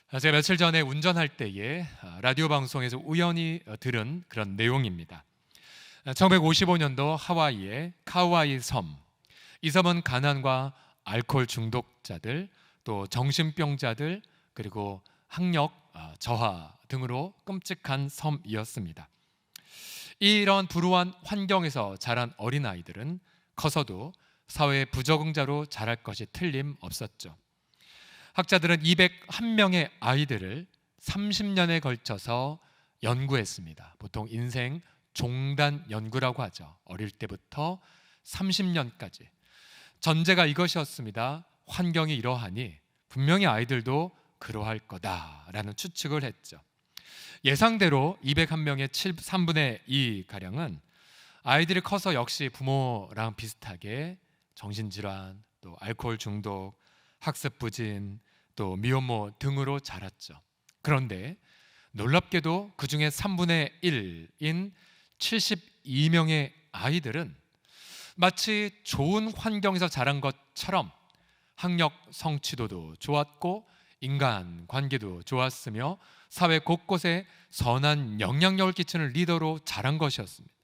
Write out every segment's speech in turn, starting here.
제가 며칠 전에 운전할 때에 라디오 방송에서 우연히 들은 그런 내용입니다. 1955년도 하와이의 카우아이 섬. 이 섬은 가난과 알코올 중독자들, 또 정신병자들, 그리고 학력 저하 등으로 끔찍한 섬이었습니다. 이런 불우한 환경에서 자란 어린아이들은 커서도 사회의 부적응자로 자랄 것이 틀림없었죠. 학자들은 201명의 아이들을 30년에 걸쳐서 연구했습니다. 보통 인생 종단 연구라고 하죠. 어릴 때부터 30년까지. 전제가 이것이었습니다. 환경이 이러하니 분명히 아이들도 그러할 거다라는 추측을 했죠. 예상대로 201명의 3분의 2가량은 아이들이 커서 역시 부모랑 비슷하게 정신질환, 또 알코올 중독, 학습 부진, 또 미혼모 등으로 자랐죠. 그런데 놀랍게도 그 중에 3분의 1인 72명의 아이들은 마치 좋은 환경에서 자란 것처럼 학력 성취도도 좋았고 인간관계도 좋았으며 사회 곳곳에 선한 영향력을 끼치는 리더로 자란 것이었습니다.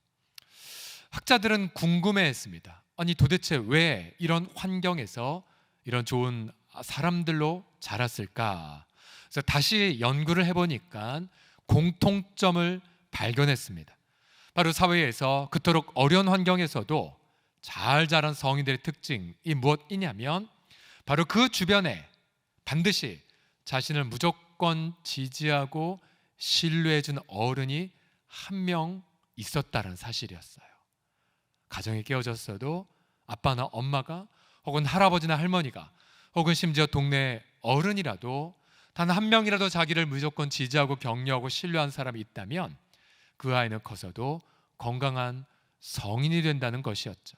학자들은 궁금해했습니다. 아니 도대체 왜 이런 환경에서 이런 좋은 사람들로 자랐을까? 그래서 다시 연구를 해보니까 공통점을 발견했습니다. 바로 사회에서 그토록 어려운 환경에서도 잘 자란 성인들의 특징이 무엇이냐면 바로 그 주변에 반드시 자신을 무조건 지지하고 신뢰해준 어른이 한 명 있었다는 사실이었어요. 가정이 깨어졌어도 아빠나 엄마가 혹은 할아버지나 할머니가 혹은 심지어 동네 어른이라도 단 한 명이라도 자기를 무조건 지지하고 격려하고 신뢰한 사람이 있다면 그 아이는 커서도 건강한 성인이 된다는 것이었죠.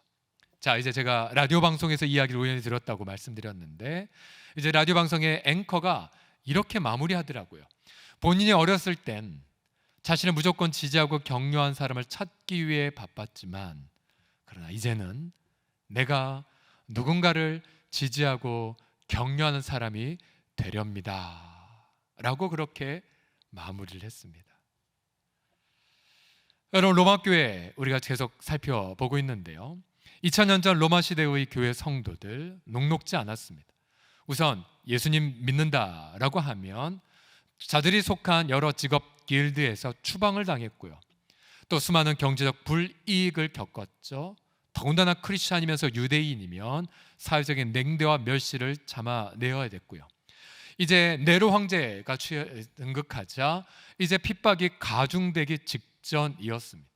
자, 이제 제가 라디오 방송에서 이야기를 우연히 들었다고 말씀드렸는데 이제 라디오 방송의 앵커가 이렇게 마무리하더라고요. 본인이 어렸을 땐 자신을 무조건 지지하고 격려한 사람을 찾기 위해 바빴지만 그러나 이제는 내가 누군가를 지지하고 격려하는 사람이 되렵니다 라고 그렇게 마무리를 했습니다. 여러분, 로마교회 우리가 계속 살펴보고 있는데요, 2000년 전 로마 시대의 교회 성도들 녹록지 않았습니다. 우선 예수님 믿는다라고 하면 자들이 속한 여러 직업 길드에서 추방을 당했고요, 또 수많은 경제적 불이익을 겪었죠. 더군다나 크리스찬이면서 유대인이면 사회적인 냉대와 멸시를 참아내어야 됐고요. 이제 네로 황제가 등극하자 이제 핍박이 가중되기 직전이었습니다.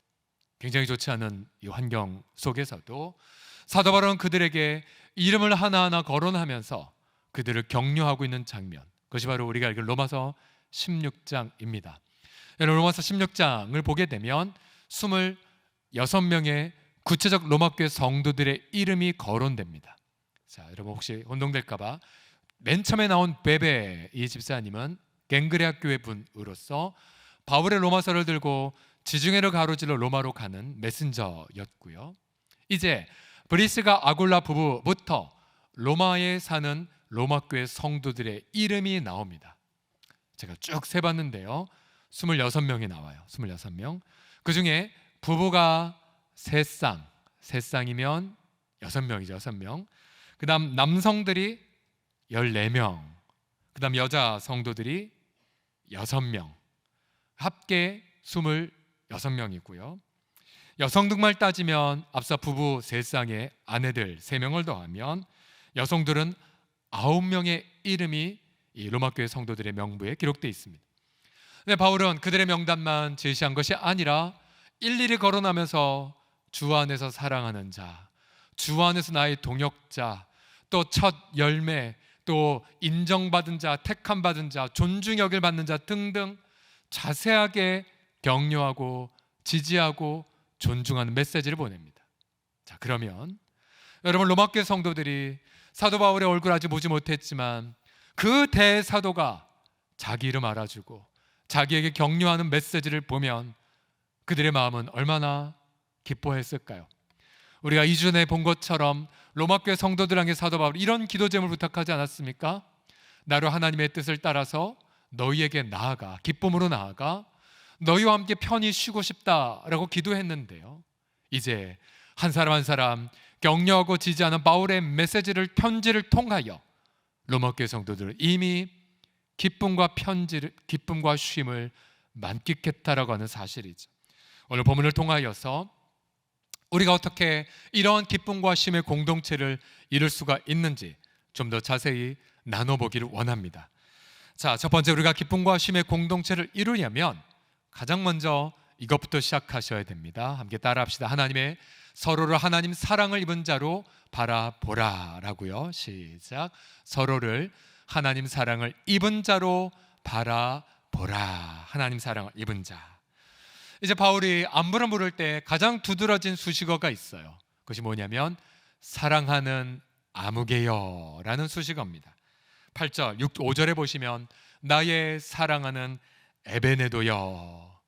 굉장히 좋지 않은 이 환경 속에서도 사도 바울은 그들에게 이름을 하나하나 거론하면서 그들을 격려하고 있는 장면, 그것이 바로 우리가 읽은 로마서 16장입니다. 로마서 16장을 보게 되면 26명의 구체적 로마교회 성도들의 이름이 거론됩니다. 자, 여러분 혹시 혼동될까봐 맨 처음에 나온 베베 이 집사님은 갱그레아 교회 분으로서 바울의 로마서를 들고 지중해를 가로질러 로마로 가는 메신저였고요. 이제 브리스가 아굴라 부부부터 로마에 사는 로마교회 성도들의 이름이 나옵니다. 제가 쭉 세봤는데요, 26명이 나와요. 26명. 그 중에 부부가 3쌍이면 6명이죠. 6명. 그 다음 남성들이 14명, 그 다음 여자 성도들이 6명, 합계 26명이고요. 여성들만 따지면 앞서 부부 3쌍에 아내들 3명을 더하면 여성들은 9명의 이름이 이 로마교회 성도들의 명부에 기록되어 있습니다. 근데 바울은 그들의 명단만 제시한 것이 아니라 일일이 거론하면서 주 안에서 사랑하는 자, 주 안에서 나의 동역자, 또 첫 열매, 또 인정받은 자, 택함받은 자, 존중역을 받는 자 등등 자세하게 격려하고 지지하고 존중하는 메시지를 보냅니다. 자, 그러면 여러분, 로마교회 성도들이 사도 바울의 얼굴 아직 보지 못했지만 그 대사도가 자기 이름 알아주고 자기에게 격려하는 메시지를 보면 그들의 마음은 얼마나 기뻐했을까요? 우리가 2주 전에 본 것처럼 로마교회 성도들에게 사도 바울이 이런 기도 제목을 부탁하지 않았습니까? 나로 하나님의 뜻을 따라서 너희에게 나아가 기쁨으로 나아가 너희와 함께 편히 쉬고 싶다라고 기도했는데요, 이제 한 사람 한 사람 격려하고 지지하는 바울의 메시지를 편지를 통하여 로마 교회 성도들은 이미 기쁨과 쉼을 만끽했다라고 하는 사실이죠. 오늘 본문을 통하여서 우리가 어떻게 이러한 기쁨과 쉼의 공동체를 이룰 수가 있는지 좀 더 자세히 나눠보기를 원합니다. 자, 첫 번째, 우리가 기쁨과 쉼의 공동체를 이루려면 가장 먼저 이것부터 시작하셔야 됩니다. 함께 따라합시다. 서로를 하나님 사랑을 입은 자로 바라보라 라고요. 시작. 서로를 하나님 사랑을 입은 자로 바라보라. 하나님 사랑을 입은 자. 이제 바울이 안부를 물을 때 가장 두드러진 수식어가 있어요. 그것이 뭐냐면 사랑하는 아무개여 라는 수식어입니다. 8절, 5절에 보시면 나의 사랑하는 에베네도여,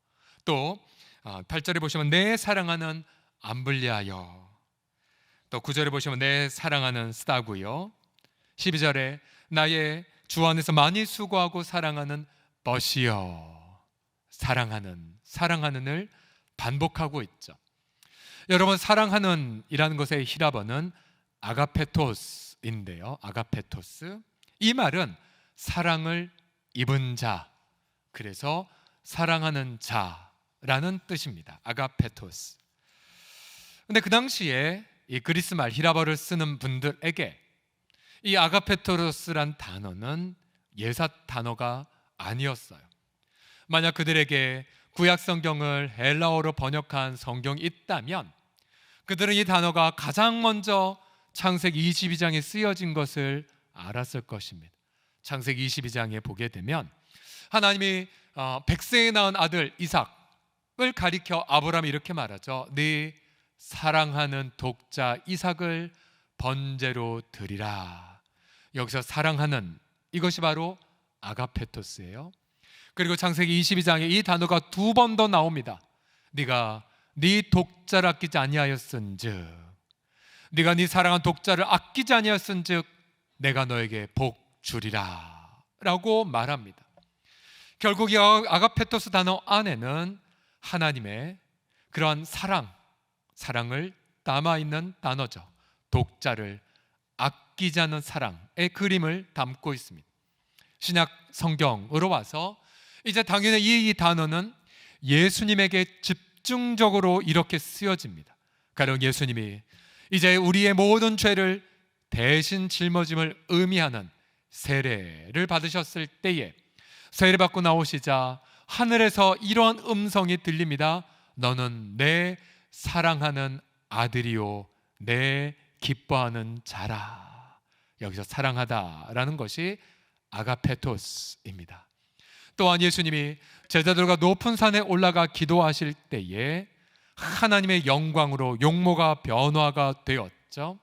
또 8절에 보시면 내 사랑하는 암블리아여, 또 9절에 보시면 내 사랑하는 스타구요, 12절에 나의 주 안에서 많이 수고하고 사랑하는 버시여. 사랑하는을 반복하고 있죠. 여러분, 사랑하는 이라는 것의 히라버는 아가페토스인데요, 아가페토스, 이 말은 사랑을 입은 자, 그래서 사랑하는 자라는 뜻입니다. 아가페토스. 근데 그 당시에 이 그리스 말 히라버를 쓰는 분들에게 이 아가페토스란 단어는 예사 단어가 아니었어요. 만약 그들에게 구약 성경을 헬라어로 번역한 성경이 있다면 그들은 이 단어가 가장 먼저 창세기 22장에 쓰여진 것을 알았을 것입니다. 창세기 22장에 보게 되면 하나님이 100세에 낳은 아들 이삭을 가리켜 아브라함이 이렇게 말하죠. 네 사랑하는 독자 이삭을 번제로 드리라. 여기서 사랑하는, 이것이 바로 아가페토스예요. 그리고 창세기 22장에 이 단어가 2번 더 나옵니다. 네가 네 독자를 아끼지 아니하였은즉, 네가 네 사랑한 독자를 아끼지 아니하였은즉 내가 너에게 복 주리라 라고 말합니다. 결국 이 아가페토스 단어 안에는 하나님의 그러한 사랑을 담아있는 단어죠. 독자를 아끼지 않는 사랑의 그림을 담고 있습니다. 신약 성경으로 와서 이제 당연히 이 단어는 예수님에게 집중적으로 이렇게 쓰여집니다. 가령 예수님이 이제 우리의 모든 죄를 대신 짊어짐을 의미하는 세례를 받으셨을 때에 세례받고 나오시자 하늘에서 이러한 음성이 들립니다. 너는 내 사랑하는 아들이요 내 기뻐하는 자라. 여기서 사랑하다라는 것이 아가페토스입니다. 또한 예수님이 제자들과 높은 산에 올라가 기도하실 때에 하나님의 영광으로 용모가 변화가 되었죠.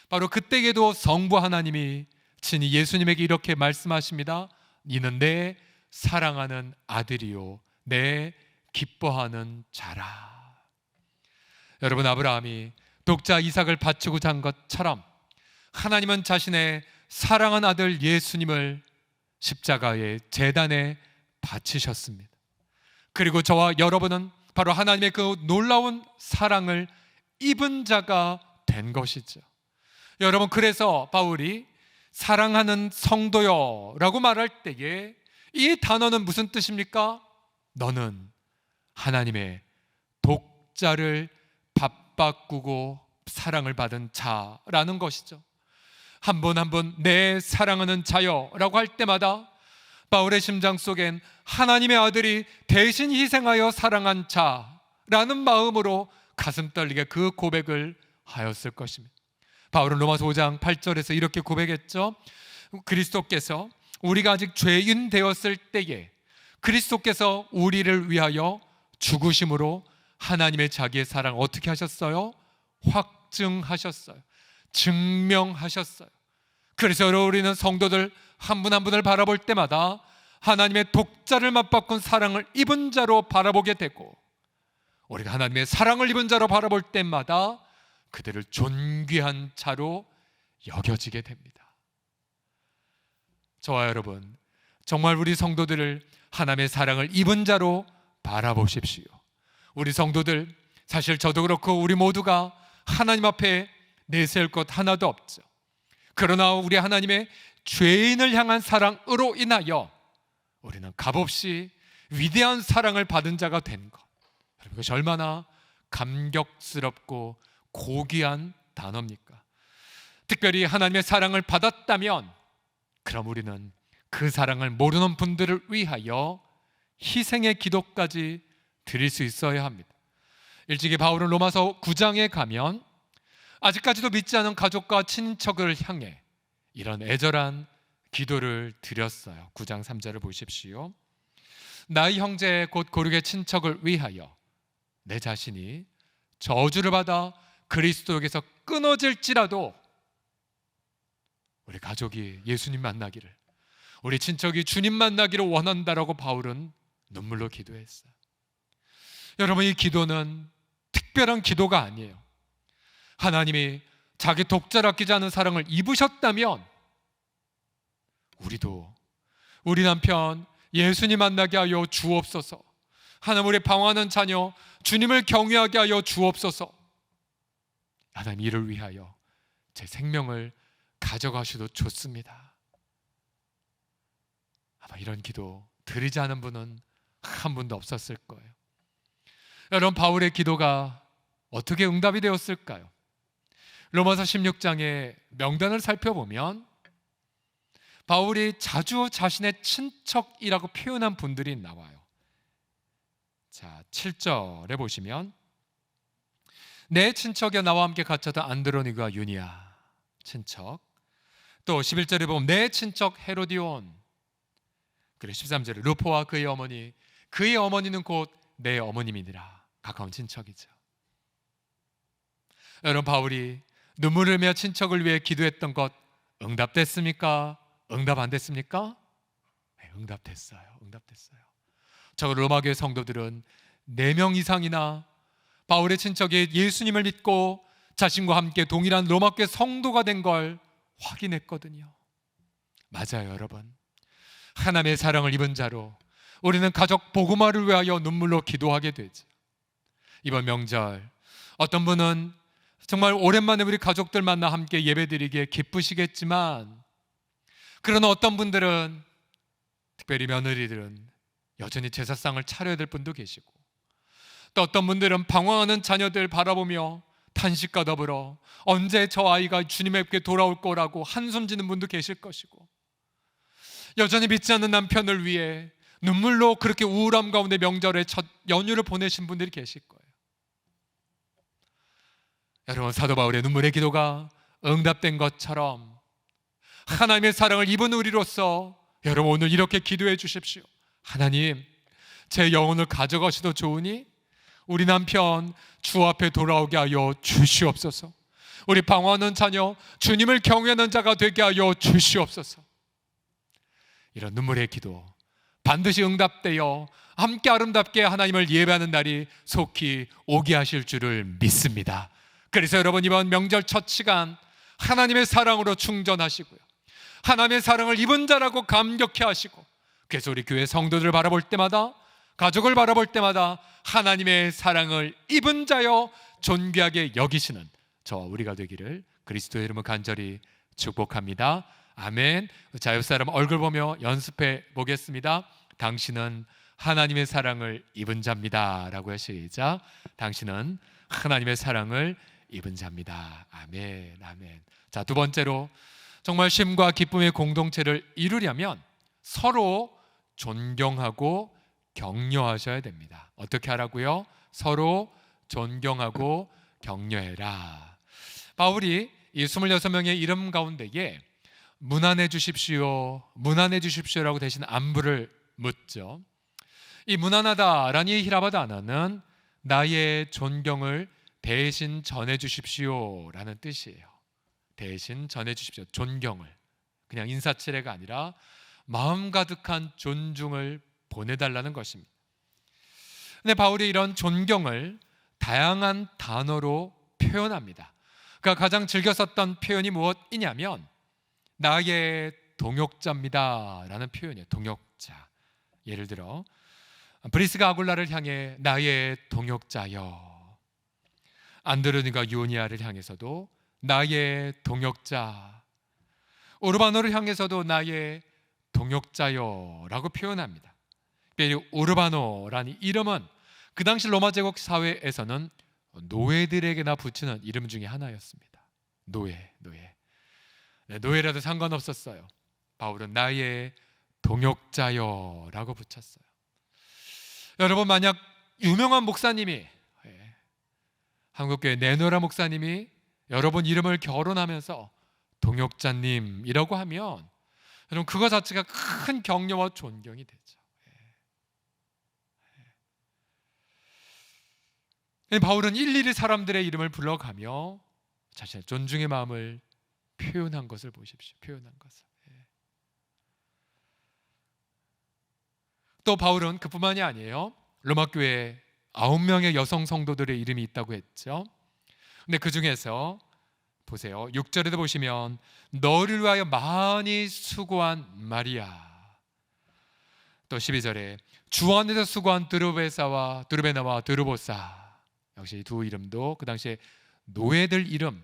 바로 그때에도 성부 하나님이 친히 예수님에게 이렇게 말씀하십니다. 이는 내 사랑하는 아들이요 내 기뻐하는 자라. 여러분, 아브라함이 독자 이삭을 바치고자 한 것처럼 하나님은 자신의 사랑한 아들 예수님을 십자가의 제단에 바치셨습니다. 그리고 저와 여러분은 바로 하나님의 그 놀라운 사랑을 입은 자가 된 것이죠. 여러분, 그래서 바울이 사랑하는 성도여 라고 말할 때에 이 단어는 무슨 뜻입니까? 너는 하나님의 독자를 밥 바꾸고 사랑을 받은 자라는 것이죠. 한 분 한 분 내 사랑하는 자여 라고 할 때마다 바울의 심장 속엔 하나님의 아들이 대신 희생하여 사랑한 자라는 마음으로 가슴 떨리게 그 고백을 하였을 것입니다. 바울은 로마서 5장 8절에서 이렇게 고백했죠. 그리스도께서 우리가 아직 죄인 되었을 때에 그리스도께서 우리를 위하여 죽으심으로 하나님의 자기의 사랑 어떻게 하셨어요? 확증하셨어요. 증명하셨어요. 그래서 우리는 성도들 한 분 한 분을 바라볼 때마다 하나님의 독자를 맞바꾼 사랑을 입은 자로 바라보게 되고, 우리가 하나님의 사랑을 입은 자로 바라볼 때마다 그들을 존귀한 자로 여겨지게 됩니다. 저와 여러분, 정말 우리 성도들을 하나님의 사랑을 입은 자로 바라보십시오. 우리 성도들, 사실 저도 그렇고 우리 모두가 하나님 앞에 내세울 것 하나도 없죠. 그러나 우리 하나님의 죄인을 향한 사랑으로 인하여 우리는 값없이 위대한 사랑을 받은 자가 된 것, 이것이 얼마나 감격스럽고 고귀한 단어입니까? 특별히 하나님의 사랑을 받았다면 그럼 우리는 그 사랑을 모르는 분들을 위하여 희생의 기도까지 드릴 수 있어야 합니다. 일찍이 바울은 로마서 9장에 가면 아직까지도 믿지 않은 가족과 친척을 향해 이런 애절한 기도를 드렸어요. 9장 3절을 보십시오. 나의 형제 곧 고륙의 친척을 위하여 내 자신이 저주를 받아 그리스도에게서 끊어질지라도 우리 가족이 예수님 만나기를, 우리 친척이 주님 만나기를 원한다라고 바울은 눈물로 기도했어요. 여러분, 이 기도는 특별한 기도가 아니에요. 하나님이 자기 독자를 아끼지 않은 사랑을 입으셨다면 우리도 우리 남편 예수님 만나게 하여 주옵소서, 하나님 우리 방황하는 자녀 주님을 경외하게 하여 주옵소서, 하나님 이를 위하여 제 생명을 가져가셔도 좋습니다. 아마 이런 기도 드리지 않은 분은 한 분도 없었을 거예요. 여러분, 바울의 기도가 어떻게 응답이 되었을까요? 로마서 16장의 명단을 살펴보면 바울이 자주 자신의 친척이라고 표현한 분들이 나와요. 자, 7절에 보시면 내 친척이여 나와 함께 갇혔던 안드로니가 유니아 친척, 또 11절에 보면 내 친척 헤로디온, 그리고 13절에 루포와 그의 어머니, 그의 어머니는 곧 내 어머님이니라. 가까운 친척이죠. 여러분, 바울이 눈물을 흘며 친척을 위해 기도했던 것 응답됐습니까? 응답 안 됐습니까? 네, 응답됐어요. 저 로마교회 성도들은 4명 이상이나 바울의 친척이 예수님을 믿고 자신과 함께 동일한 로마교회 성도가 된 걸 확인했거든요. 맞아요, 여러분. 하나님의 사랑을 입은 자로 우리는 가족 복음화를 위하여 눈물로 기도하게 되죠. 이번 명절 어떤 분은 정말 오랜만에 우리 가족들 만나 함께 예배드리기에 기쁘시겠지만, 그러나 어떤 분들은, 특별히 며느리들은 여전히 제사상을 차려야 될 분도 계시고, 또 어떤 분들은 방황하는 자녀들 바라보며 탄식과 더불어 언제 저 아이가 주님에게 돌아올 거라고 한숨 지는 분도 계실 것이고, 여전히 믿지 않는 남편을 위해 눈물로 그렇게 우울함 가운데 명절에 첫 연휴를 보내신 분들이 계실 거예요. 여러분, 사도 바울의 눈물의 기도가 응답된 것처럼 하나님의 사랑을 입은 우리로서 여러분 오늘 이렇게 기도해 주십시오. 하나님, 제 영혼을 가져가시도 좋으니 우리 남편 주 앞에 돌아오게 하여 주시옵소서. 우리 방황하는 자녀 주님을 경외하는 자가 되게 하여 주시옵소서. 이런 눈물의 기도 반드시 응답되어 함께 아름답게 하나님을 예배하는 날이 속히 오게 하실 줄을 믿습니다. 그래서 여러분, 이번 명절 첫 시간 하나님의 사랑으로 충전하시고요, 하나님의 사랑을 입은 자라고 감격해 하시고, 그래서 우리 교회 성도들을 바라볼 때마다, 가족을 바라볼 때마다 하나님의 사랑을 입은 자여 존귀하게 여기시는 저 우리가 되기를 그리스도의 이름으로 간절히 축복합니다. 아멘. 자, 옆 사람 얼굴 보며 연습해 보겠습니다. 당신은 하나님의 사랑을 입은 자입니다 라고요. 시작. 당신은 하나님의 사랑을 입은 자입니다. 아멘. 아멘. 자, 두 번째로 정말 쉼과 기쁨의 공동체를 이루려면 서로 존경하고 격려하셔야 됩니다. 어떻게 하라고요? 서로 존경하고 격려해라. 바울이 이 26명의 이름 가운데에 문안해 주십시오, 문안해 주십시오라고 대신 안부를 묻죠. 이 문안하다라는 이 히라바 단어는 나의 존경을 대신 전해 주십시오라는 뜻이에요. 대신 전해 주십시오. 존경을, 그냥 인사치레가 아니라 마음 가득한 존중을 보내달라는 것입니다. 근데 바울이 이런 존경을 다양한 단어로 표현합니다. 그가 가장 즐겨 썼던 표현이 무엇이냐면 나의 동역자입니다 라는 표현이에요. 동역자. 예를 들어 브리스가 아굴라를 향해 나의 동역자여, 안드로니가 유오니아를 향해서도 나의 동역자, 우르바노를 향해서도 나의 동역자여 라고 표현합니다. 특별히 우르바노라는 이름은 그 당시 로마 제국 사회에서는 노예들에게나 붙이는 이름 중에 하나였습니다. 노예. 네, 노예라도 상관없었어요. 바울은 나의 동역자여 라고 붙였어요. 여러분, 만약 유명한 목사님이, 한국교회 내노라 목사님이 여러분 이름을 결혼하면서 동역자님이라고 하면 여러분 그거 자체가 큰 격려와 존경이 되죠. 바울은 일일이 사람들의 이름을 불러가며 자신의 존중의 마음을 표현한 것을 보십시오. 표현한 것을. 또 바울은 그뿐만이 아니에요. 로마 교회에 9명의 여성 성도들의 이름이 있다고 했죠. 근데 그 중에서 보세요. 6절에도 보시면 너를 위하여 많이 수고한 마리아, 또 12절에 주 안에서 수고한 드루베사와 드루베나와 드루보사, 역시 두 이름도 그 당시에 노예들 이름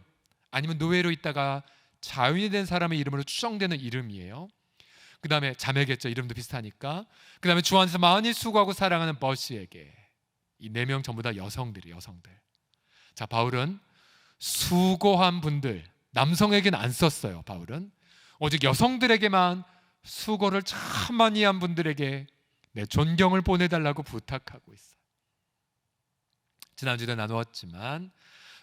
아니면 노예로 있다가 자유인이 된 사람의 이름으로 추정되는 이름이에요. 그 다음에 자매겠죠. 이름도 비슷하니까. 그 다음에 주 안에서 많이 수고하고 사랑하는 버시에게, 이 4명 전부 다 여성들이에요. 여성들. 자, 바울은 수고한 분들, 남성에게는 안 썼어요. 바울은 오직 여성들에게만 수고를 참 많이 한 분들에게 내 존경을 보내달라고 부탁하고 있어요. 지난주에 나누었지만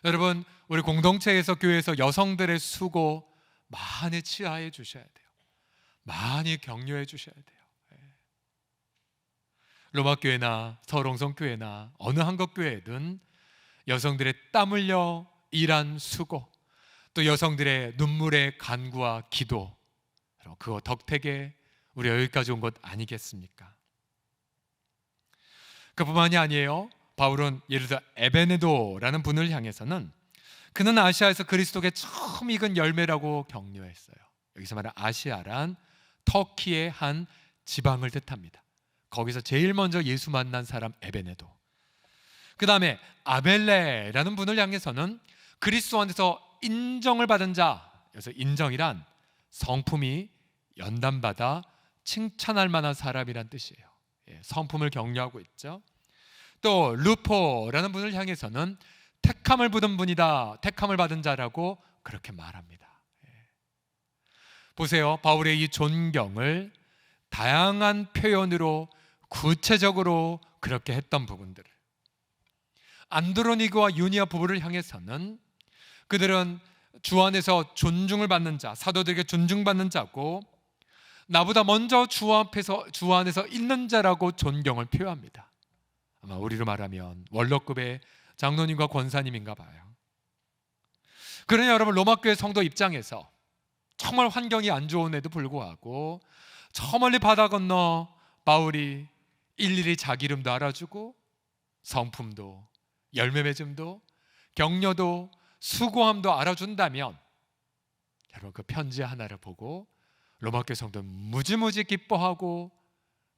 여러분, 우리 공동체에서 교회에서 여성들의 수고 많이 치하해 주셔야 돼요. 많이 격려해 주셔야 돼요. 로마교회나 서롱성교회나 어느 한국교회든 여성들의 땀 흘려 일한 수고, 또 여성들의 눈물의 간구와 기도, 그거 덕택에 우리가 여기까지 온 것 아니겠습니까? 그뿐만이 아니에요. 바울은 예를 들어 에베네도라는 분을 향해서는 그는 아시아에서 그리스도께 처음 익은 열매라고 격려했어요. 여기서 말하는 아시아란 터키의 한 지방을 뜻합니다. 거기서 제일 먼저 예수 만난 사람 에베네도. 그 다음에 아벨레라는 분을 향해서는 그리스도 안에서 인정을 받은 자, 그래서 인정이란 성품이 연단받아 칭찬할 만한 사람이란 뜻이에요. 성품을 격려하고 있죠. 또 루포라는 분을 향해서는 택함을 받은 분이다, 택함을 받은 자라고 그렇게 말합니다. 보세요. 바울의 이 존경을 다양한 표현으로 구체적으로 그렇게 했던 부분들을, 안드로니그와 유니아 부부를 향해서는 그들은 주 안에서 존중을 받는 자, 사도들에게 존중받는 자고 나보다 먼저 주 안에서 있는 자라고 존경을 표합니다. 아마 우리로 말하면 원로급의 장로님과 권사님인가 봐요. 그러니 여러분, 로마교회 성도 입장에서 정말 환경이 안 좋은에도 불구하고 저 멀리 바다 건너 바울이 일일이 자기 이름도 알아주고 성품도 열매 맺음도 격려도 수고함도 알아준다면 여러분, 그 편지 하나를 보고 로마교회 성도는 무지무지 기뻐하고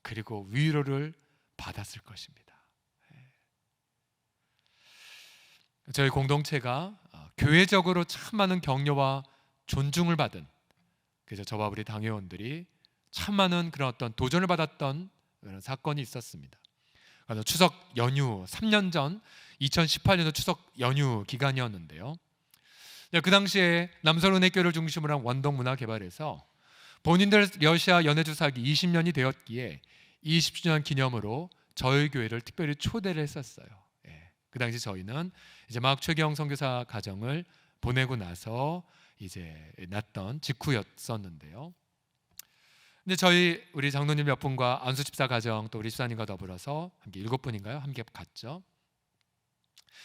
그리고 위로를 받았을 것입니다. 저희 공동체가 교회적으로 참 많은 격려와 존중을 받은, 그래서 저와 우리 당회원들이 참 많은 그런 어떤 도전을 받았던 그런 사건이 있었습니다. 추석 연휴 3년 전 2018년도 추석 연휴 기간이었는데요. 그 당시에 남서론의교를 중심으로 한 원동문화개발에서 본인들 러시아 연해주사기 20년이 되었기에 20주년 기념으로 저희 교회를 특별히 초대를 했었어요. 그 당시 저희는 이제 막 최경 선교사 가정을 보내고 나서 이제 났던 직후였었는데요. 근데 우리 장로님 몇 분과 안수 집사 가정, 또 우리 집사님과 더불어서 함께 7분인가요? 함께 갔죠.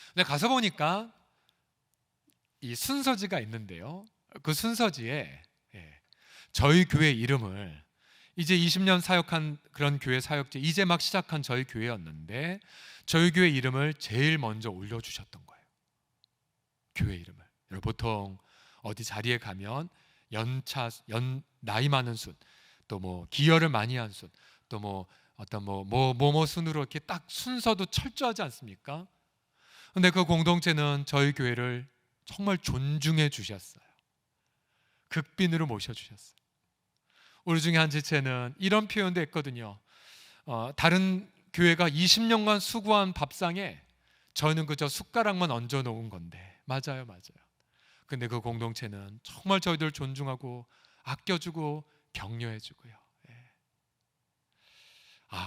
근데 가서 보니까 이 순서지가 있는데요. 그 순서지에 저희 교회 이름을, 이제 20년 사역한 그런 교회 사역제, 이제 막 시작한 저희 교회였는데 저희 교회 이름을 제일 먼저 올려주셨던 거예요. 교회 이름을. 여러분, 보통 어디 자리에 가면 나이 많은 순, 또 뭐 기여를 많이 한 순, 또 뭐 어떤 뭐 순으로 이렇게 딱 순서도 철저하지 않습니까? 근데 그 공동체는 저희 교회를 정말 존중해 주셨어요. 극빈으로 모셔 주셨어요. 우리 중에 한 지체는 이런 표현도 했거든요. 다른 교회가 20년간 수고한 밥상에 저희는 그저 숟가락만 얹어 놓은 건데. 맞아요. 근데 그 공동체는 정말 저희들 존중하고 아껴주고 격려해주고요.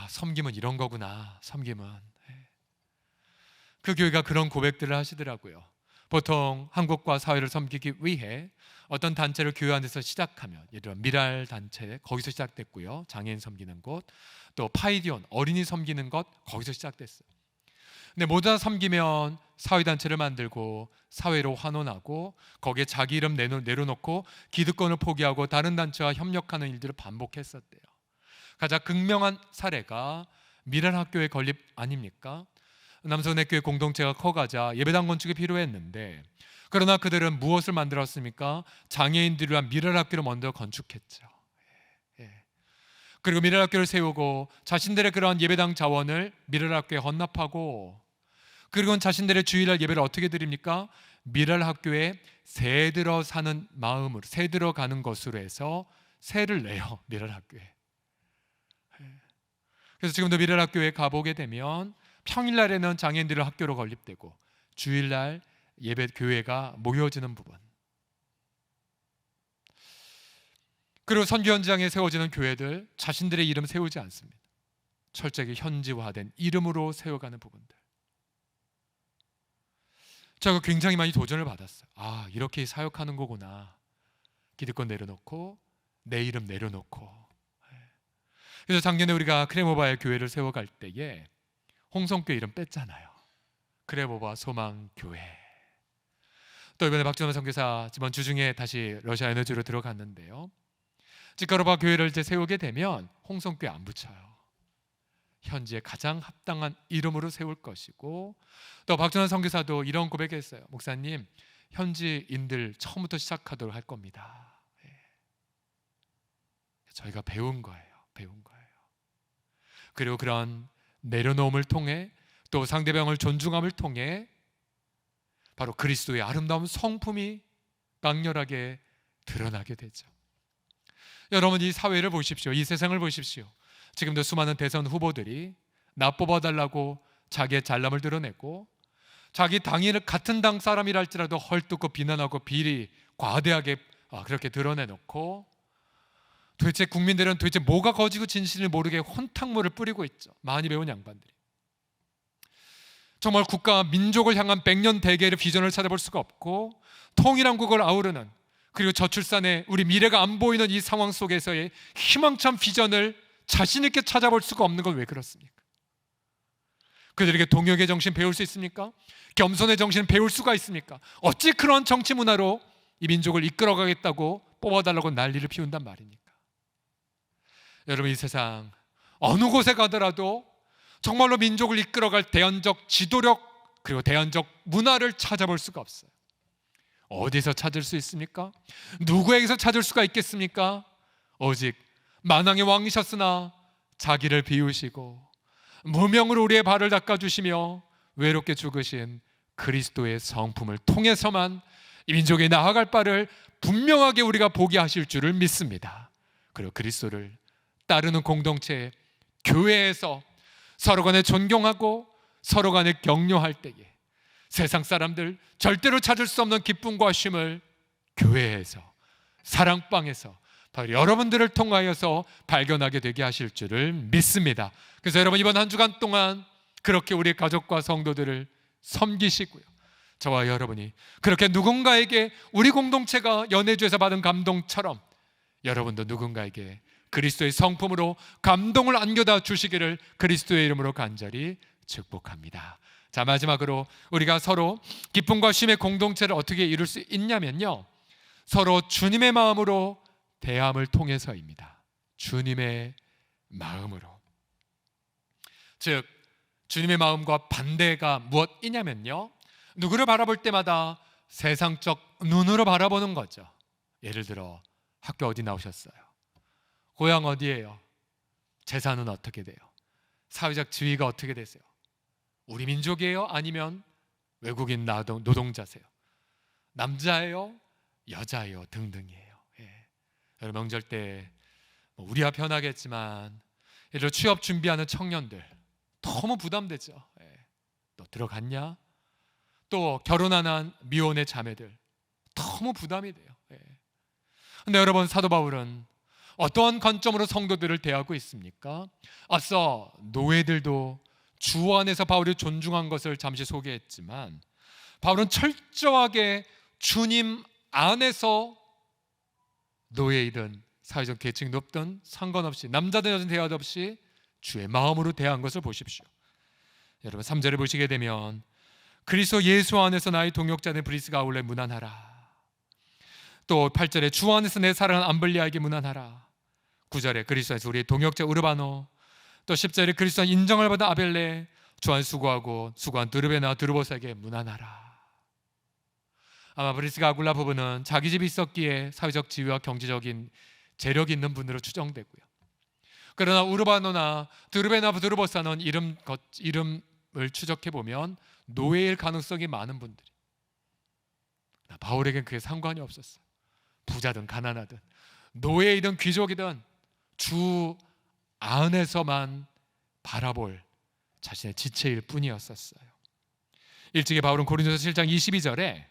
섬김은 이런 거구나. 섬김은. 그 교회가 그런 고백들을 하시더라고요. 보통 한국과 사회를 섬기기 위해 어떤 단체를 교회 안에서 시작하면, 예를 들어 미랄 단체 거기서 시작됐고요. 장애인 섬기는 곳, 또 파이디온 어린이 섬기는 것 거기서 시작됐어요. 근데 모두 다 섬기면 사회단체를 만들고 사회로 환원하고 거기에 자기 이름 내려놓고 기득권을 포기하고 다른 단체와 협력하는 일들을 반복했었대요. 가장 극명한 사례가 미랄학교의 건립 아닙니까? 남선의교회 공동체가 커가자 예배당 건축이 필요했는데, 그러나 그들은 무엇을 만들었습니까? 장애인들을 위한 미랄학교를 먼저 건축했죠. 그리고 미랄학교를 세우고 자신들의 그러한 예배당 자원을 미랄학교에 헌납하고, 그리고 자신들의 주일날 예배를 어떻게 드립니까? 미랄학교에 새 들어 사는 마음으로, 새 들어가는 것으로 해서 세를 내요. 미랄학교에. 그래서 지금도 미랄학교에 가보게 되면 평일날에는 장애인들을 학교로 건립되고 주일날 예배 교회가 모여지는 부분, 그리고 선교 현장에 세워지는 교회들 자신들의 이름 세우지 않습니다. 철저하게 현지화된 이름으로 세워가는 부분들, 제가 굉장히 많이 도전을 받았어요. 이렇게 사역하는 거구나. 기득권 내려놓고 내 이름 내려놓고. 그래서 작년에 우리가 크레모바의 교회를 세워갈 때에 홍성교회 이름 뺐잖아요. 크레모바 소망교회. 또 이번에 박준호 선교사 이번 주중에 다시 러시아 에너지로 들어갔는데요, 찌까로바 교회를 이제 세우게 되면 홍성교회 안 붙여요. 현지에 가장 합당한 이름으로 세울 것이고, 또 박준환 선교사도 이런 고백했어요. 목사님, 현지인들 처음부터 시작하도록 할 겁니다. 저희가 배운 거예요. 그리고 그런 내려놓음을 통해, 또 상대방을 존중함을 통해 바로 그리스도의 아름다운 성품이 강렬하게 드러나게 되죠. 여러분, 이 사회를 보십시오. 이 세상을 보십시오. 지금도 수많은 대선 후보들이 나 뽑아달라고 자기의 잘남을 드러내고, 자기 당이 같은 당 사람이랄지라도 헐뜯고 비난하고 비리 과대하게 그렇게 드러내놓고, 도대체 국민들은 도대체 뭐가 거지고 진실을 모르게 혼탁물을 뿌리고 있죠. 많이 배운 양반들이. 정말 국가와 민족을 향한 100년 대계의 비전을 찾아볼 수가 없고, 통일한국을 아우르는, 그리고 저출산의 우리 미래가 안 보이는 이 상황 속에서의 희망찬 비전을 자신 있게 찾아볼 수가 없는 건 왜 그렇습니까? 그들에게 동역의 정신 배울 수 있습니까? 겸손의 정신을 배울 수가 있습니까? 어찌 그런 정치 문화로 이 민족을 이끌어가겠다고 뽑아달라고 난리를 피운단 말입니까? 여러분, 이 세상 어느 곳에 가더라도 정말로 민족을 이끌어갈 대안적 지도력, 그리고 대안적 문화를 찾아볼 수가 없어요. 어디서 찾을 수 있습니까? 누구에게서 찾을 수가 있겠습니까? 오직 만왕의 왕이셨으나 자기를 비우시고 무명으로 우리의 발을 닦아주시며 외롭게 죽으신 그리스도의 성품을 통해서만 이 민족이 나아갈 바를 분명하게 우리가 보게 하실 줄을 믿습니다. 그리고 그리스도를 따르는 공동체, 교회에서 서로 간에 존경하고 서로 간에 격려할 때에 세상 사람들 절대로 찾을 수 없는 기쁨과 쉼을 교회에서, 사랑방에서 바로 여러분들을 통하여서 발견하게 되게 하실 줄을 믿습니다. 그래서 여러분, 이번 한 주간 동안 그렇게 우리 가족과 성도들을 섬기시고요, 저와 여러분이 그렇게 누군가에게 우리 공동체가 연애주에서 받은 감동처럼 여러분도 누군가에게 그리스도의 성품으로 감동을 안겨다 주시기를 그리스도의 이름으로 간절히 축복합니다. 자, 마지막으로 우리가 서로 기쁨과 쉼의 공동체를 어떻게 이룰 수 있냐면요, 서로 주님의 마음으로 대함을 통해서입니다. 주님의 마음으로. 즉, 주님의 마음과 반대가 무엇이냐면요, 누구를 바라볼 때마다 세상적 눈으로 바라보는 거죠. 예를 들어 학교 어디 나오셨어요? 고향 어디예요? 재산은 어떻게 돼요? 사회적 지위가 어떻게 되세요? 우리 민족이에요? 아니면 외국인 노동자세요? 남자예요? 여자예요? 등등이에요. 예. 여러분 명절 때 우리 앞 편하겠지만 예를 들어 취업 준비하는 청년들 너무 부담되죠. 예. 또 들어갔냐? 또 결혼 안 한 미혼의 자매들 너무 부담이 돼요. 예. 근데 여러분 사도 바울은 어떠한 관점으로 성도들을 대하고 있습니까? 앞서 노예들도 주 안에서 바울이 존중한 것을 잠시 소개했지만 바울은 철저하게 주님 안에서 노예이든 사회적 계층이 높든 상관없이 남자든 여자든 대화 없이 주의 마음으로 대한 것을 보십시오. 여러분 3절을 보시게 되면 그리스도 예수 안에서 나의 동역자된 브리스가 아울레 문안하라. 또 8절에 주 안에서 내 사랑하는 암블리아에게 문안하라. 9절에 그리스도 안에서 우리의 동역자 우르바노, 또 10절에 그리스도 안에서 인정을 받은 아벨레, 주 안에서 수고한 드르베나 드르보스에게 문안하라. 아마 브리스가 아굴라 부부는 자기 집이 있었기에 사회적 지위와 경제적인 재력이 있는 분으로 추정되고요. 그러나 우르바노나 드르베나 드르보사는 이름을 추적해 보면 노예일 가능성이 많은 분들이. 바울에겐 그게 상관이 없었어요. 부자든 가난하든 노예이든 귀족이든 주 안에서만 바라볼 자신의 지체일 뿐이었었어요. 일찍이 바울은 고린도서 7장 22절에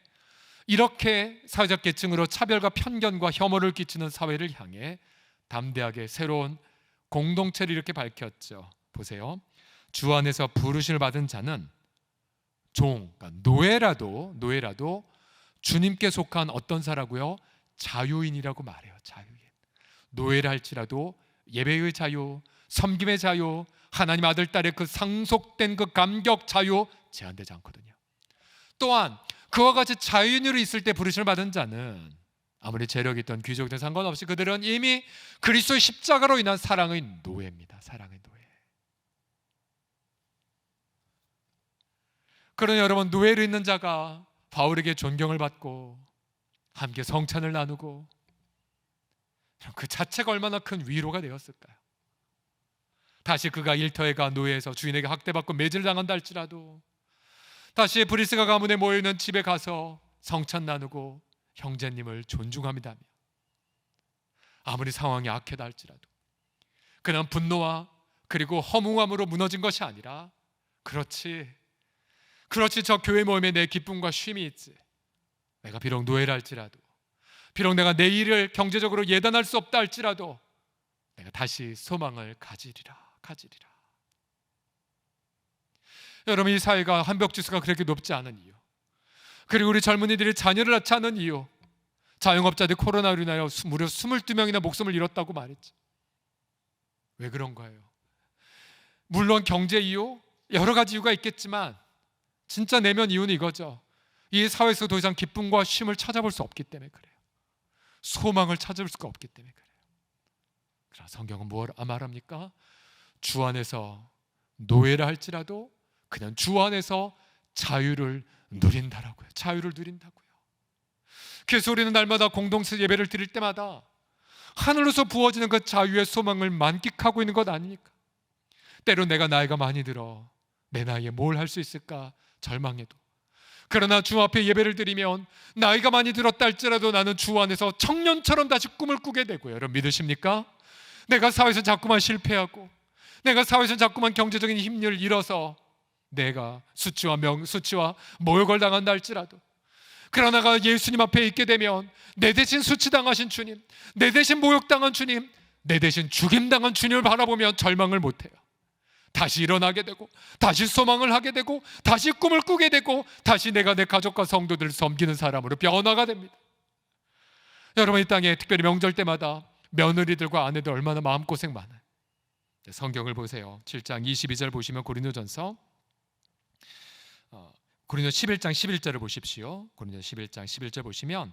이렇게 사회적 계층으로 차별과 편견과 혐오를 끼치는 사회를 향해 담대하게 새로운 공동체를 이렇게 밝혔죠. 보세요. 주 안에서 부르심을 받은 자는 그러니까 노예라도 주님께 속한 어떤 사라고요? 자유인이라고 말해요. 자유인. 노예를 할지라도 예배의 자유, 섬김의 자유, 하나님 아들 딸의 그 상속된 그 감격 자유 제한되지 않거든요. 또한 그와 같이 자유인으로 있을 때 부르심을 받은 자는 아무리 재력이 있던 귀족이든 상관없이 그들은 이미 그리스도의 십자가로 인한 사랑의 노예입니다. 사랑의 노예. 그러나 여러분 노예로 있는 자가 바울에게 존경을 받고 함께 성찬을 나누고 그 자체가 얼마나 큰 위로가 되었을까요? 다시 그가 일터에가 노예에서 주인에게 학대받고 매질을 당한다 할지라도 다시 브리스가 가문에 모여있는 집에 가서 성찬 나누고 형제님을 존중합니다. 아무리 상황이 악하다 할지라도 그는 분노와 그리고 허무함으로 무너진 것이 아니라 그렇지 저 교회 모임에 내 기쁨과 쉼이 있지. 내가 비록 노예라 할지라도 비록 내가 내 일을 경제적으로 예단할 수 없다 할지라도 내가 다시 소망을 가지리라. 여러분 이 사회가 한벽지수가 그렇게 높지 않은 이유, 그리고 우리 젊은이들이 자녀를 낳지 않은 이유, 자영업자들이 코로나로 인하여 무려 22명이나 목숨을 잃었다고 말했지. 왜 그런가요? 물론 경제 이유, 여러 가지 이유가 있겠지만 진짜 내면 이유는 이거죠. 이 사회에서 더 이상 기쁨과 쉼을 찾아볼 수 없기 때문에 그래요. 소망을 찾을 수가 없기 때문에 그래요. 그러나 성경은 뭘 말합니까? 주 안에서 노예라 할지라도 그냥 주 안에서 자유를 누린다라고요. 자유를 누린다고요. 그래서 우리는 날마다 공동체 예배를 드릴 때마다 하늘로서 부어지는 그 자유의 소망을 만끽하고 있는 것 아닙니까? 때로 내가 나이가 많이 들어 내 나이에 뭘 할 수 있을까 절망해도, 그러나 주 앞에 예배를 드리면 나이가 많이 들었다 할지라도 나는 주 안에서 청년처럼 다시 꿈을 꾸게 되고요. 여러분 믿으십니까? 내가 사회에서 자꾸만 실패하고 내가 사회에서 자꾸만 경제적인 힘을 잃어서 내가 수치와 모욕을 당한다 할지라도, 그러나 내가 예수님 앞에 있게 되면 내 대신 수치당하신 주님, 내 대신 모욕당한 주님, 내 대신 죽임당한 주님을 바라보며 절망을 못해요. 다시 일어나게 되고 다시 소망을 하게 되고 다시 꿈을 꾸게 되고 다시 내가 내 가족과 성도들을 섬기는 사람으로 변화가 됩니다. 여러분 이 땅에 특별히 명절 때마다 며느리들과 아내들 얼마나 마음고생 많아요. 성경을 보세요. 7장 22절 보시면 고린도전서 고린도 11장 11절을 보십시오. 고린도 11장 11절 보시면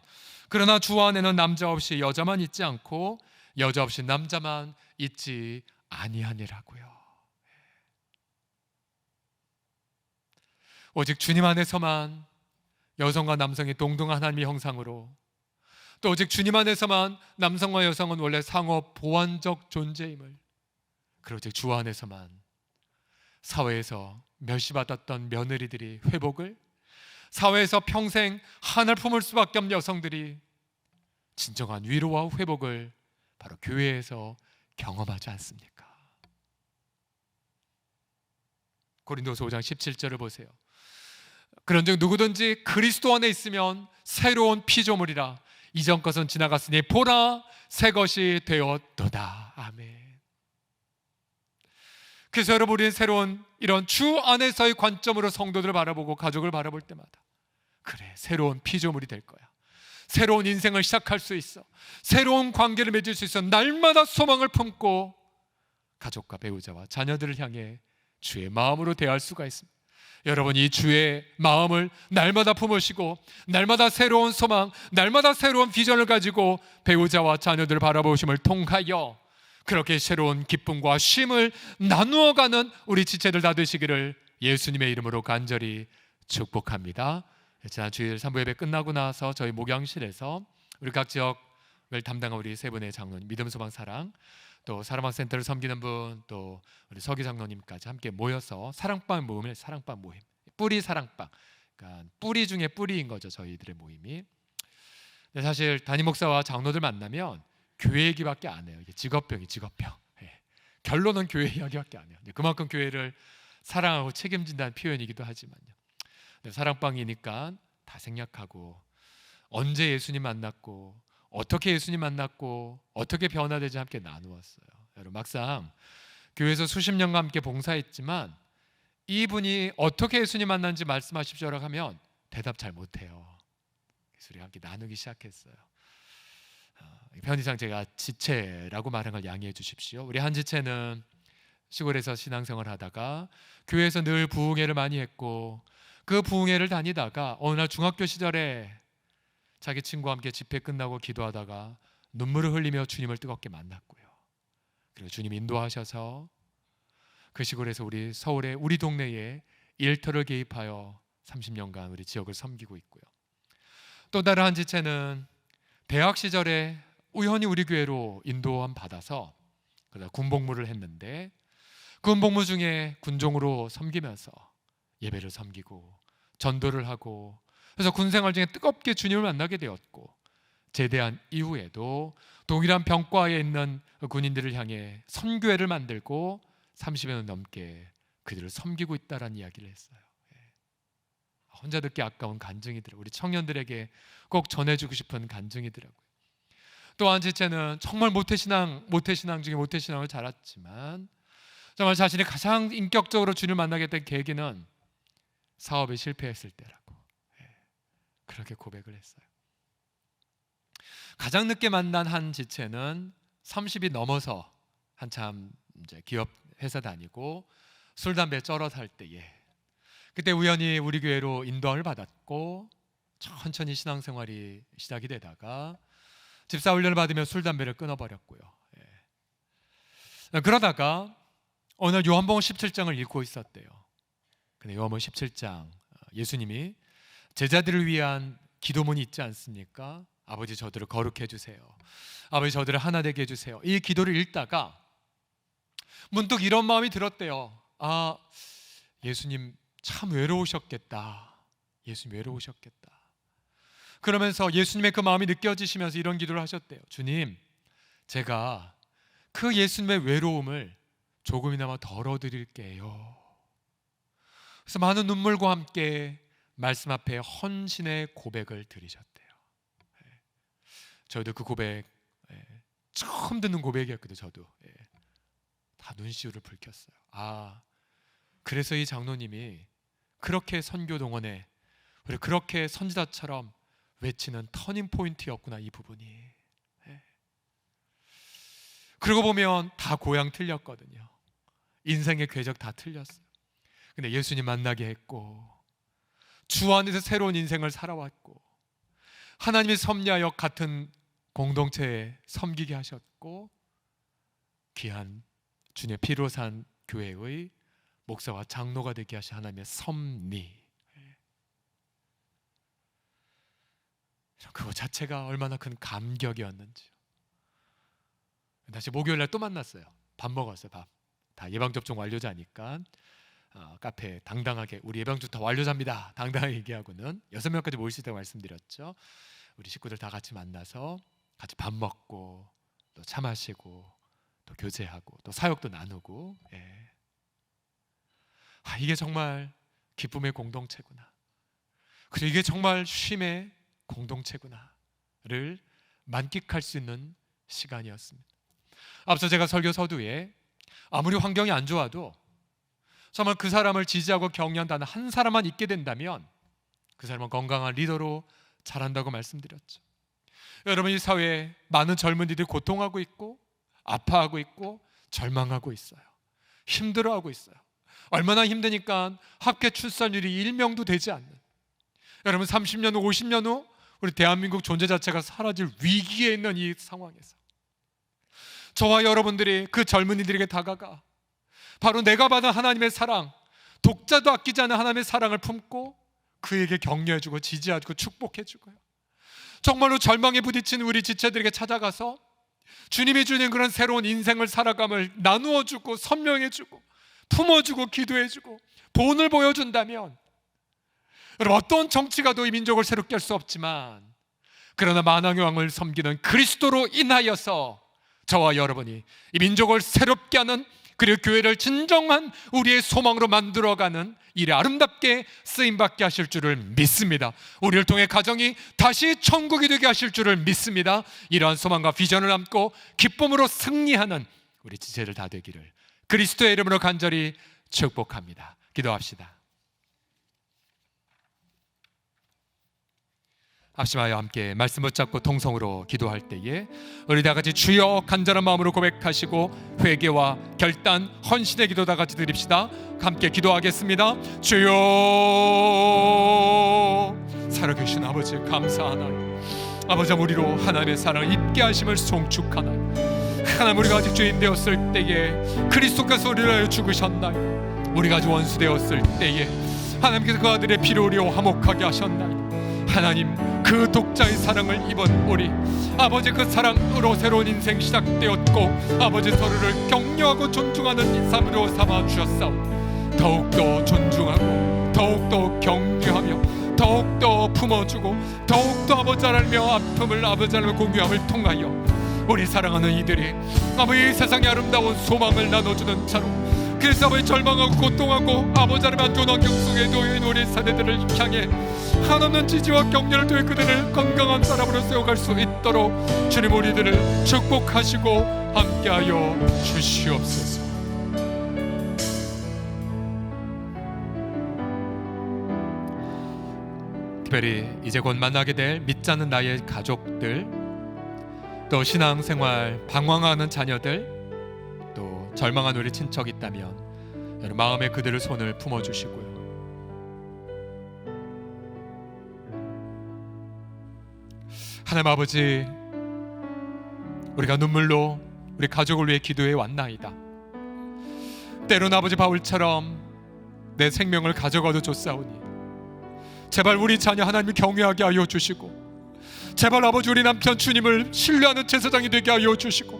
그러나 주 안에는 남자 없이 여자만 있지 않고 여자 없이 남자만 있지 아니하니라고요. 오직 주님 안에서만 여성과 남성이 동등한 하나님의 형상으로 또 오직 주님 안에서만 남성과 여성은 원래 상호 보완적 존재임을, 그리고 오직 주 안에서만 사회에서 멸시받았던 며느리들이 회복을, 사회에서 평생 한을 품을 수밖에 없는 여성들이 진정한 위로와 회복을 바로 교회에서 경험하지 않습니까? 고린도서 5장 17절을 보세요. 그런즉 누구든지 그리스도 안에 있으면 새로운 피조물이라, 이전 것은 지나갔으니 보라 새 것이 되었도다. 아멘. 그래서 여러분, 우리는 새로운 이런 주 안에서의 관점으로 성도들을 바라보고 가족을 바라볼 때마다, 그래, 새로운 피조물이 될 거야, 새로운 인생을 시작할 수 있어, 새로운 관계를 맺을 수 있어, 날마다 소망을 품고 가족과 배우자와 자녀들을 향해 주의 마음으로 대할 수가 있습니다. 여러분, 이 주의 마음을 날마다 품으시고 날마다 새로운 소망, 날마다 새로운 비전을 가지고 배우자와 자녀들을 바라보심을 통하여 그렇게 새로운 기쁨과 쉼을 나누어가는 우리 지체들 다 되시기를 예수님의 이름으로 간절히 축복합니다. 지난 주일 3부 예배 끝나고 나서 저희 목양실에서 우리 각 지역을 담당한 우리 세 분의 장로님, 믿음, 소망, 사랑, 또 사랑방 센터를 섬기는 분, 또 우리 서기 장로님까지 함께 모여서 사랑방 모임을, 사랑방 모임, 뿌리 사랑방, 그러니까 뿌리 중에 뿌리인 거죠, 저희들의 모임이. 근데 사실 담임 목사와 장로들 만나면 교회 얘기밖에 안 해요. 이게 직업병이 직업병. 예. 결론은 교회 이야기밖에 안 해요. 그만큼 교회를 사랑하고 책임진다는 표현이기도 하지만요. 사랑방이니까 다 생략하고, 언제 예수님 만났고, 어떻게 예수님 만났고, 어떻게 변화되지 함께 나누었어요. 여러분, 막상 교회에서 수십 년간 함께 봉사했지만 이분이 어떻게 예수님 만난지 말씀하십시오라고 하면 대답 잘 못해요. 그래서 우리가 함께 나누기 시작했어요. 편의상 제가 지체라고 말한 걸 양해해 주십시오. 우리 한 지체는 시골에서 신앙생활 하다가 교회에서 늘 부흥회를 많이 했고, 그 부흥회를 다니다가 어느 날 중학교 시절에 자기 친구와 함께 집회 끝나고 기도하다가 눈물을 흘리며 주님을 뜨겁게 만났고요. 그리고 주님 인도하셔서 그 시골에서 우리 서울의 우리 동네에 일터를 개입하여 30년간 우리 지역을 섬기고 있고요. 또 다른 한 지체는 대학 시절에 우연히 우리 교회로 인도함 받아서 군복무를 했는데, 군복무 중에 군종으로 섬기면서 예배를 섬기고 전도를 하고, 그래서 군생활 중에 뜨겁게 주님을 만나게 되었고, 제대한 이후에도 동일한 병과에 있는 군인들을 향해 선교회를 만들고 30여 년 넘게 그들을 섬기고 있다라는 이야기를 했어요. 혼자 듣기 아까운 간증이더라고요. 우리 청년들에게 꼭 전해주고 싶은 간증이더라고요. 또 한 지체는 정말 모태신앙 중에 모태신앙을 자랐지만 정말 자신이 가장 인격적으로 주님을 만나게 된 계기는 사업에 실패했을 때라고, 그렇게 고백을 했어요. 가장 늦게 만난 한 지체는 30이 넘어서 한참 이제 기업 회사 다니고 술 담배 쩔어 살 때에, 그때 우연히 우리 교회로 인도함을 받았고 천천히 신앙생활이 시작이 되다가 집사 훈련을 받으며 술 담배를 끊어버렸고요. 그러다가 어느 날 요한복음 17장을 읽고 있었대요. 근데 요한복음 17장, 예수님이 제자들을 위한 기도문이 있지 않습니까? 아버지 저들을 거룩해 주세요, 아버지 저들을 하나 되게 해주세요. 이 기도를 읽다가 문득 이런 마음이 들었대요. 아, 예수님 참 외로우셨겠다. 예수님 외로우셨겠다. 그러면서 예수님의 그 마음이 느껴지시면서 이런 기도를 하셨대요. 주님, 제가 그 예수님의 외로움을 조금이나마 덜어드릴게요. 그래서 많은 눈물과 함께 말씀 앞에 헌신의 고백을 드리셨대요. 저도 그 고백 처음 듣는 고백이었거든요. 저도 다 눈시울을 붉혔어요. 아, 그래서 이 장로님이 그렇게 선교 동원에 우리 그렇게 선지자처럼 외치는 터닝 포인트였구나, 이 부분이. 그러고 보면 다 고향 틀렸거든요. 인생의 궤적 다 틀렸어요. 근데 예수님 만나게 했고, 주 안에서 새로운 인생을 살아왔고, 하나님이 섭리하여 같은 공동체에 섬기게 하셨고, 귀한 주님의 피로 산 교회의 목사와 장로가 되게 하신 하나님의 섭리. 그거 자체가 얼마나 큰 감격이었는지. 다시 목요일날 또 만났어요. 밥 먹었어요. 밥. 다 예방접종 완료자니까 카페에 당당하게 우리 예방주사 완료자입니다 당당하게 얘기하고는 6명까지 모일 수 있다고 말씀드렸죠. 우리 식구들 다 같이 만나서 같이 밥 먹고 또 차 마시고 또 교제하고 또 사역도 나누고. 이게 정말 기쁨의 공동체구나. 그리고 이게 정말 쉼의 공동체구나를 만끽할 수 있는 시간이었습니다. 앞서 제가 설교 서두에 아무리 환경이 안 좋아도 정말 그 사람을 지지하고 격려한다는 한 사람만 있게 된다면 그 사람은 건강한 리더로 자란다고 말씀드렸죠. 여러분, 이 사회에 많은 젊은이들이 고통하고 있고 아파하고 있고 절망하고 있어요. 힘들어하고 있어요. 얼마나 힘드니까 합계 출산율이 1명도 되지 않는, 여러분 30년 후 50년 후 우리 대한민국 존재 자체가 사라질 위기에 있는 이 상황에서 저와 여러분들이 그 젊은이들에게 다가가 바로 내가 받은 하나님의 사랑, 독자도 아끼지 않은 하나님의 사랑을 품고 그에게 격려해주고 지지해주고 축복해주고요, 정말로 절망에 부딪힌 우리 지체들에게 찾아가서 주님이 주는 그런 새로운 인생을 살아감을 나누어주고 선명해주고 품어주고 기도해주고 본을 보여준다면, 여러분 어떤 정치가도 이 민족을 새롭게 할 수 없지만 그러나 만왕의 왕을 섬기는 그리스도로 인하여서 저와 여러분이 이 민족을 새롭게 하는, 그리고 교회를 진정한 우리의 소망으로 만들어가는 일에 아름답게 쓰임받게 하실 줄을 믿습니다. 우리를 통해 가정이 다시 천국이 되게 하실 줄을 믿습니다. 이러한 소망과 비전을 안고 기쁨으로 승리하는 우리 지체들 다 되기를 그리스도의 이름으로 간절히 축복합니다. 기도합시다. 합심하여 함께 말씀 붙잡고 통성으로 기도할 때에 우리 다 같이 주여 간절한 마음으로 고백하시고 회개와 결단, 헌신의 기도 다 같이 드립시다. 함께 기도하겠습니다. 주여, 살아계신 아버지 감사하나요. 아버지, 우리로 하나님의 사랑을 입게 하심을 송축하나요. 하나님, 우리가 아직 죄인 되었을 때에 그리스도께서 우리를 위하여 죽으셨나요. 우리가 아직 원수 되었을 때에 하나님께서 그 아들의 피로 우리와 화목하게 하셨나요. 하나님, 그 독자의 사랑을 입은 우리 아버지, 그 사랑으로 새로운 인생 시작되었고 아버지, 서로를 격려하고 존중하는 삶으로 삼아 주셨사오니 더욱더 존중하고 더욱더 격려하며 더욱더 품어주고 더욱더 아버지 알며 아픔을 아버지 알며 공유함을 통하여 우리 사랑하는 이들이 아버지 세상의 아름다운 소망을 나눠주는 자로, 그래서 아버지 절망하고 고통하고 아버지 하나님 안 좋은 환경 속에 놓여있는 우리 세대들을 향해 한없는 지지와 격려를 통해 그들을 건강한 사람으로 세워갈 수 있도록 주님 우리들을 축복하시고 함께하여 주시옵소서. 특별히 이제 곧 만나게 될 믿지 않는 나의 가족들, 또 신앙생활 방황하는 자녀들, 또 절망한 우리 친척이 있다면 여러분 마음에 그들을 손을 품어주시고요, 하나님 아버지, 우리가 눈물로 우리 가족을 위해 기도해 왔나이다. 때로는 아버지 바울처럼 내 생명을 가져가도 좋사오니 제발 우리 자녀 하나님을 경외하게 하여 주시고, 제발 아버지 우리 남편 주님을 신뢰하는 제사장이 되게 하여 주시고,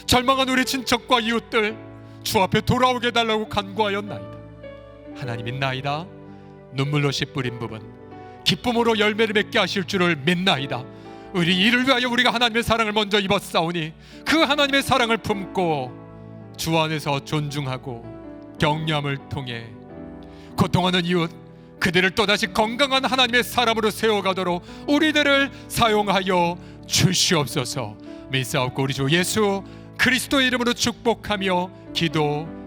절망한 우리 친척과 이웃들 주 앞에 돌아오게 해달라고 간구하였나이다. 하나님 있나이다. 눈물로 씨 뿌린 부분 기쁨으로 열매를 맺게 하실 줄을 믿나이다. 우리 이를 위하여 우리가 하나님의 사랑을 먼저 입었사오니 그 하나님의 사랑을 품고 주 안에서 존중하고 격려함을 통해 고통하는 이웃, 그들을 또다시 건강한 하나님의 사람으로 세워가도록 우리들을 사용하여 주시옵소서. 믿사옵고 우리 주 예수 그리스도의 이름으로 축복하며 기도드립니다.